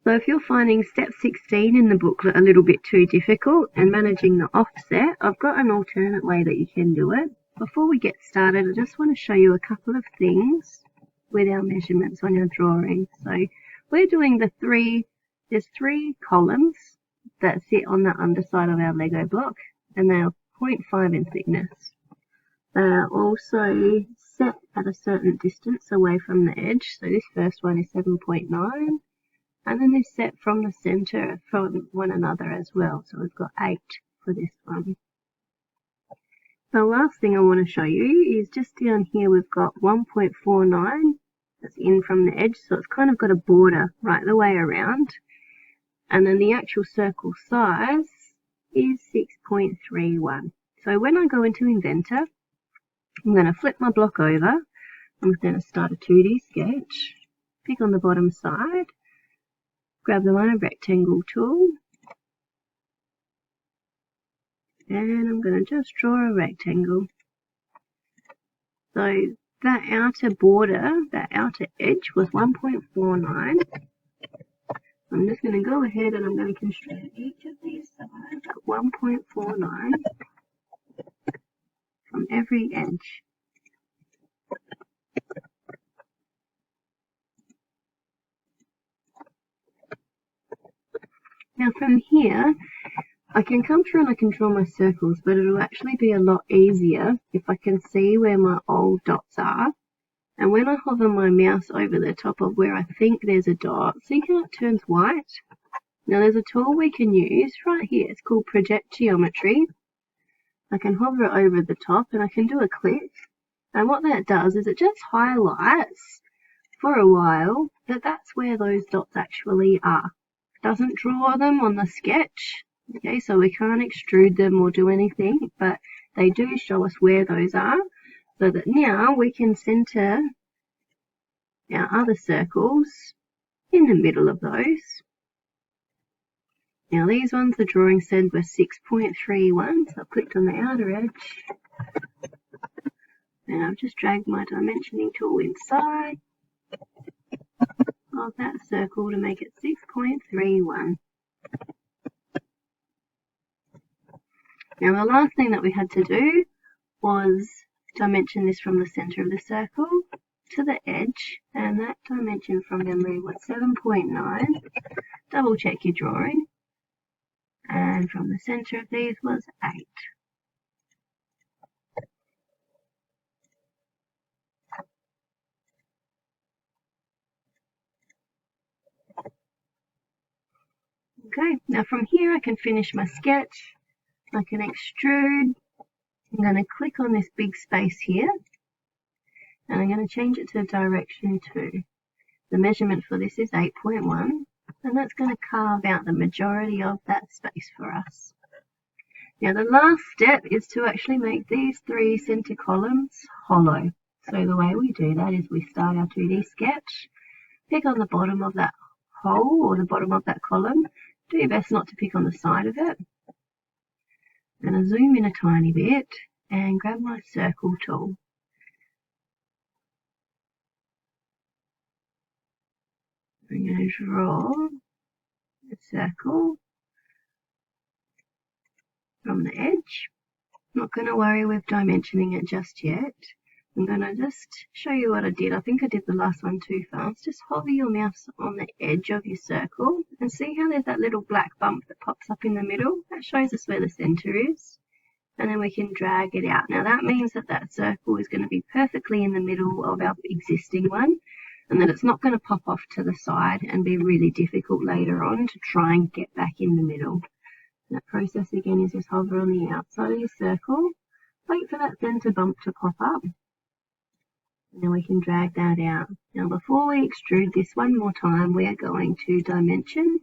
So if you're finding step 16 in the booklet a little bit too difficult and managing the offset, I've got an alternate way that you can do it. Before we get started, I just want to show you a couple of things with our measurements on your drawing. So we're doing there's three columns that sit on the underside of our Lego block, and they are 0.5 in thickness. They are also set at a certain distance away from the edge. So this first one is 7.9, and then they're set from the center from one another as well. So we've got 8 for this one. The last thing I want to show you is just down here we've got 1.49 that's in from the edge, so it's kind of got a border right the way around. And then the actual circle size is 6.31. So when I go into Inventor, I'm going to flip my block over. I'm going to start a 2D sketch, pick on the bottom side, grab the line rectangle tool, and I'm going to just draw a rectangle. So that outer border, that outer edge was 1.49. I'm just going to go ahead and I'm going to construct each of these sides at 1.49 from every edge. Now from here, I can come through and I can draw my circles, but it'll actually be a lot easier if I can see where my old dots are. And when I hover my mouse over the top of where I think there's a dot, see how it turns white? Now there's a tool we can use right here. It's called Project Geometry. I can hover it over the top and I can do a click. And what that does is it just highlights for a while that that's where those dots actually are. It doesn't draw them on the sketch. Okay, so we can't extrude them or do anything, but they do show us where those are, so that now we can center our other circles in the middle of those. Now these ones the drawing said were 6.31, so I've clicked on the outer edge, and I've just dragged my dimensioning tool inside of that circle to make it 6.31. Now the last thing that we had to do was dimension this from the center of the circle to the edge, and that dimension from memory was 7.9. Double check your drawing, and from the center of these was 8. Okay, now from here I can finish my sketch. I can extrude. I'm going to click on this big space here, and I'm going to change it to direction 2. The measurement for this is 8.1, and that's going to carve out the majority of that space for us. Now the last step is to actually make these 3 center columns hollow. So the way we do that is we start our 2D sketch, pick on the bottom of that hole or the bottom of that column. Do your best not to pick on the side of it. And I zoom in a tiny bit and grab my circle tool. I'm going to draw a circle from the edge. I'm not going to worry with dimensioning it just yet. I'm going to just show you what I did. I think I did the last one too fast. Just hover your mouse on the edge of your circle and see how there's that little black bump that pops up in the middle. That shows us where the center is. And then we can drag it out. Now that means that that circle is going to be perfectly in the middle of our existing one, and that it's not going to pop off to the side and be really difficult later on to try and get back in the middle. And that process again is just hover on the outside of your circle, wait for that center bump to pop up, and then we can drag that out. Now before we extrude this one more time, we are going to dimension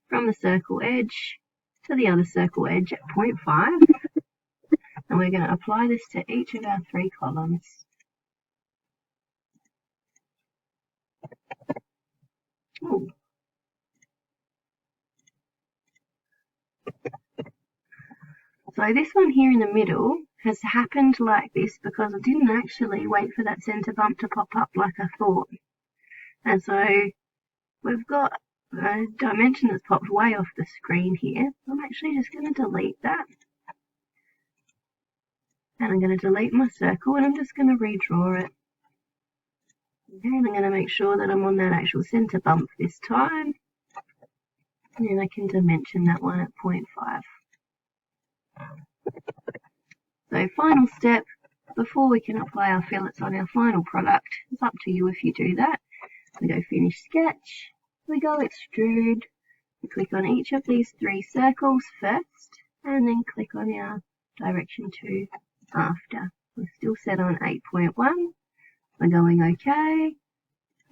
from the circle edge to the other circle edge at 0.5. And we're going to apply this to each of our 3 columns. Ooh. So this one here in the middle has happened like this because I didn't actually wait for that center bump to pop up like I thought. And so we've got a dimension that's popped way off the screen here. I'm actually just going to delete that. And I'm going to delete my circle and I'm just going to redraw it. Okay, and I'm going to make sure that I'm on that actual center bump this time. And then I can dimension that one at 0.5. So final step, before we can apply our fillets on our final product, it's up to you if you do that. We go finish sketch, we go extrude, we click on each of these 3 circles first, and then click on our direction to after. We're still set on 8.1, we're going OK,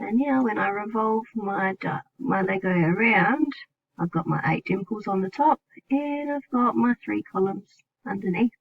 and now when I revolve my Lego around, I've got my 8 dimples on the top, and I've got my 3 columns underneath.